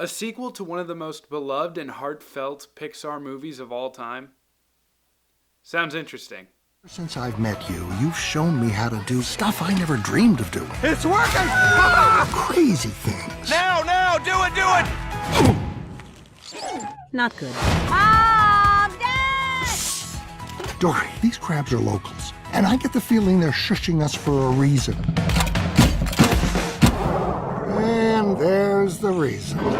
A sequel to one of the most beloved and heartfelt Pixar movies of all time? Sounds interesting. Since I've met you, you've shown me how to do stuff I never dreamed of doing. It's working! Crazy things. Now, do it! Not good. Mom! Dad! Dory, these crabs are locals, and I get the feeling they're shushing us for a reason. And there's the reason. That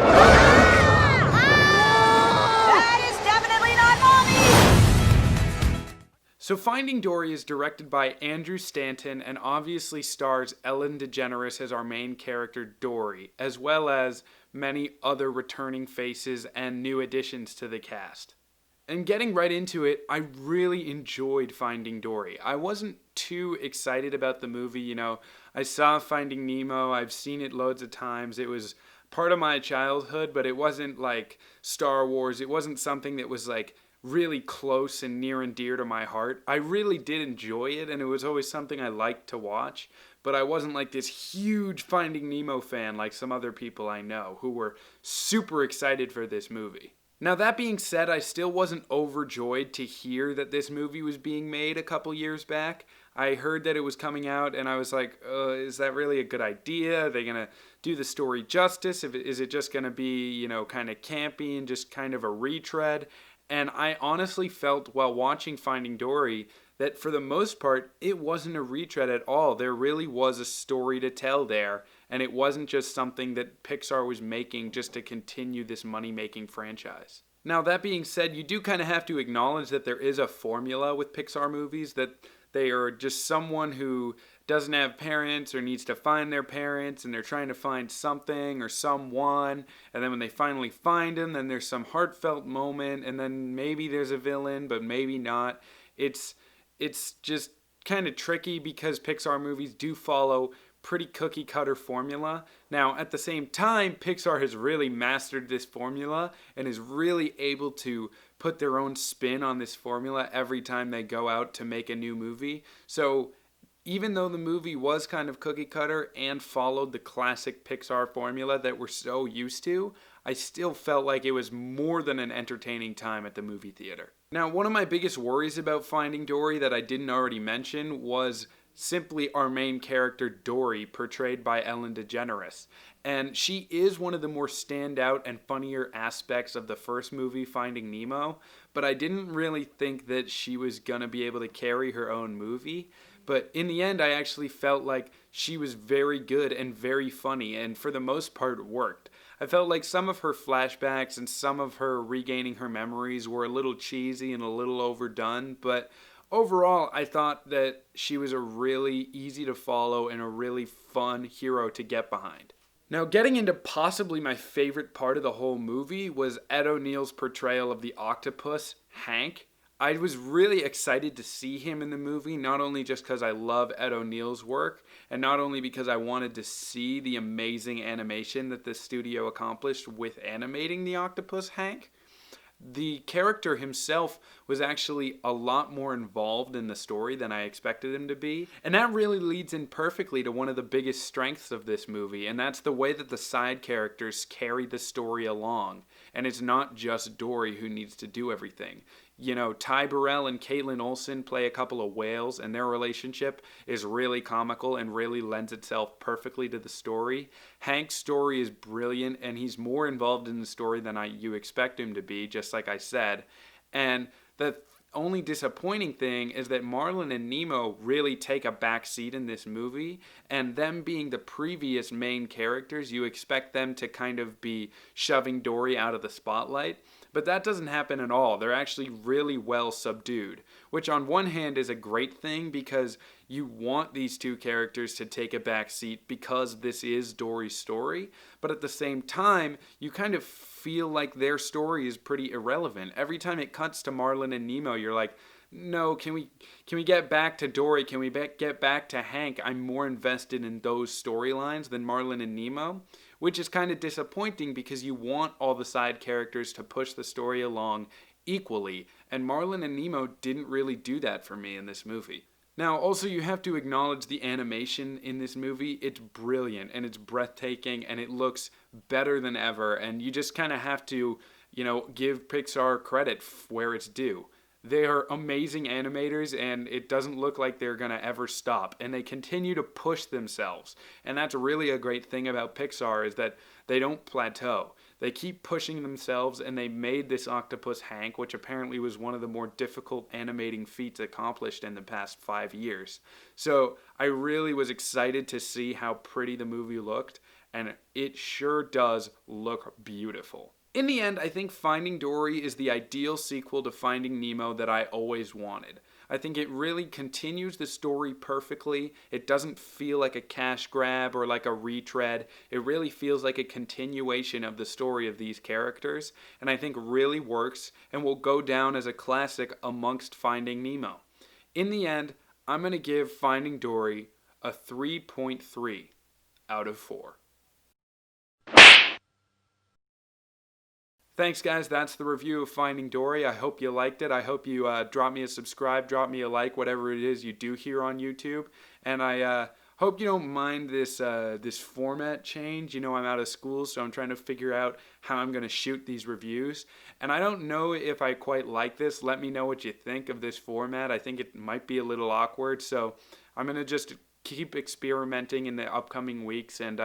is definitely not Mommy! So Finding Dory is directed by Andrew Stanton and obviously stars Ellen DeGeneres as our main character Dory, as well as many other returning faces and new additions to the cast. And getting right into it, I really enjoyed Finding Dory. I wasn't too excited about the movie, I saw Finding Nemo, I've seen it loads of times. It was part of my childhood, but it wasn't like Star Wars. It wasn't something that was like really close and near and dear to my heart. I really did enjoy it, and it was always something I liked to watch, but I wasn't like this huge Finding Nemo fan like some other people I know who were super excited for this movie. Now, that being said, I still wasn't overjoyed to hear that this movie was being made a couple years back. I heard that it was coming out, and I was like, is that really a good idea? Are they going to do the story justice? Is it just going to be, kind of campy and just kind of a retread? And I honestly felt while watching Finding Dory that for the most part, it wasn't a retread at all. There really was a story to tell there, and it wasn't just something that Pixar was making just to continue this money-making franchise. Now, that being said, you do kind of have to acknowledge that there is a formula with Pixar movies, that they are just someone who doesn't have parents or needs to find their parents, and they're trying to find something or someone, and then when they finally find them, then there's some heartfelt moment, and then maybe there's a villain, but maybe not. It's just kind of tricky because Pixar movies do follow pretty cookie cutter formula. Now, at the same time, Pixar has really mastered this formula and is really able to put their own spin on this formula every time they go out to make a new movie. So even though the movie was kind of cookie cutter and followed the classic Pixar formula that we're so used to, I still felt like it was more than an entertaining time at the movie theater. Now, one of my biggest worries about Finding Dory that I didn't already mention was simply our main character Dory, portrayed by Ellen DeGeneres. And she is one of the more standout and funnier aspects of the first movie, Finding Nemo, but I didn't really think that she was gonna be able to carry her own movie. But in the end, I actually felt like she was very good and very funny, and for the most part worked. I felt like some of her flashbacks and some of her regaining her memories were a little cheesy and a little overdone, but overall, I thought that she was a really easy to follow and a really fun hero to get behind. Now, getting into possibly my favorite part of the whole movie was Ed O'Neill's portrayal of the octopus, Hank. I was really excited to see him in the movie, not only just because I love Ed O'Neill's work, and not only because I wanted to see the amazing animation that the studio accomplished with animating the octopus, Hank. The character himself was actually a lot more involved in the story than I expected him to be. And that really leads in perfectly to one of the biggest strengths of this movie, and that's the way that the side characters carry the story along. And it's not just Dory who needs to do everything. Ty Burrell and Caitlin Olsen play a couple of whales, and their relationship is really comical and really lends itself perfectly to the story. Hank's story is brilliant, and he's more involved in the story than you expect him to be, just like I said. And the only disappointing thing is that Marlin and Nemo really take a back seat in this movie, and them being the previous main characters, you expect them to kind of be shoving Dory out of the spotlight. But that doesn't happen at all. They're actually really well subdued, which on one hand is a great thing because you want these two characters to take a back seat because this is Dory's story, but at the same time, you kind of feel like their story is pretty irrelevant. Every time it cuts to Marlin and Nemo, you're like, no, can we get back to Dory? Can we get back to Hank? I'm more invested in those storylines than Marlin and Nemo, which is kind of disappointing because you want all the side characters to push the story along equally, and Marlin and Nemo didn't really do that for me in this movie. Now, also, you have to acknowledge the animation in this movie. It's brilliant and it's breathtaking and it looks better than ever. And you just kind of have to, give Pixar credit where it's due. They are amazing animators and it doesn't look like they're going to ever stop. And they continue to push themselves. And that's really a great thing about Pixar is that they don't plateau. They keep pushing themselves, and they made this octopus Hank, which apparently was one of the more difficult animating feats accomplished in the past 5 years. So I really was excited to see how pretty the movie looked, and it sure does look beautiful. In the end, I think Finding Dory is the ideal sequel to Finding Nemo that I always wanted. I think it really continues the story perfectly. It doesn't feel like a cash grab or like a retread. It really feels like a continuation of the story of these characters, and I think really works and will go down as a classic amongst Finding Nemo. In the end, I'm going to give Finding Dory a 3.3 out of 4. Thanks, guys. That's the review of Finding Dory. I hope you liked it. I hope you drop me a subscribe, drop me a like, whatever it is you do here on YouTube. And I hope you don't mind this format change. I'm out of school, so I'm trying to figure out how I'm going to shoot these reviews. And I don't know if I quite like this. Let me know what you think of this format. I think it might be a little awkward, so I'm going to just keep experimenting in the upcoming weeks. And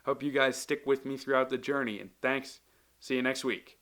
hope you guys stick with me throughout the journey. And thanks. See you next week.